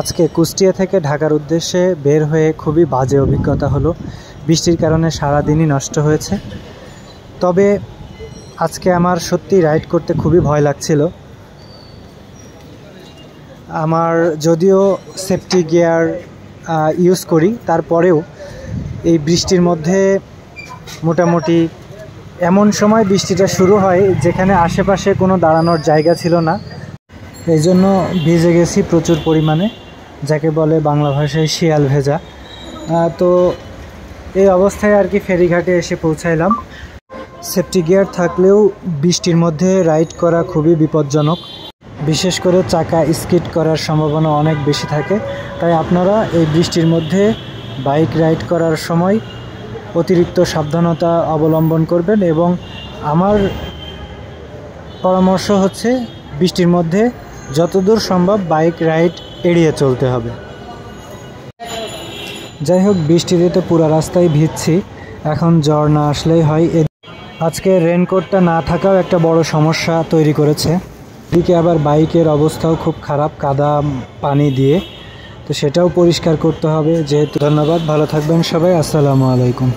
আজকে কুষ্টিয়া থেকে ঢাকার উদ্দেশ্যে বের হয়ে খুবই বাজে অভিজ্ঞতা হলো। বৃষ্টির কারণে সারা দিনই নষ্ট হয়েছে। তবে আজকে আমার সত্যি রাইড করতে খুবই ভয় লাগছিল। আমার যদিও সেফটি গিয়ার ইউজ করি, তারপরেও এই বৃষ্টির মধ্যে মোটামুটি এমন সময় বৃষ্টিটা শুরু হয় যেখানে আশেপাশে কোনো দাঁড়ানোর জায়গা ছিল না। এই জন্য ভিজে গেছি প্রচুর পরিমাণে, যাকে বলে বাংলা ভাষায় শিয়াল ভেজা। তো এই অবস্থায় আর কি ফেরিঘাটে এসে পৌঁছাইলাম। সেফটি গিয়ার থাকলেও বৃষ্টির মধ্যে রাইড করা খুবই বিপজ্জনক, বিশেষ করে চাকা স্কিড করার সম্ভাবনা অনেক বেশি থাকে। তাই আপনারা এই বৃষ্টির মধ্যে বাইক রাইড করার সময় অতিরিক্ত সাবধানতা অবলম্বন করবেন। এবং আমার পরামর্শ হচ্ছে বৃষ্টির মধ্যে যতদূর সম্ভব বাইক রাইড এড়িয়ে চলতে হবে। যাই হোক, বৃষ্টিতে তো পুরো রাস্তায় ভিজছি, এখন জ্বর না আসলেই হয়। আজকে রেনকোটটা না থাকাও একটা বড় সমস্যা তৈরি করেছে। এদিকে আবার বাইকের অবস্থাও খুব খারাপ কাদা পানি দিয়ে, তো সেটাও পরিষ্কার করতে হবে যেহেতু। ধন্যবাদ, ভালো থাকবেন সবাই, আসসালামু আলাইকুম।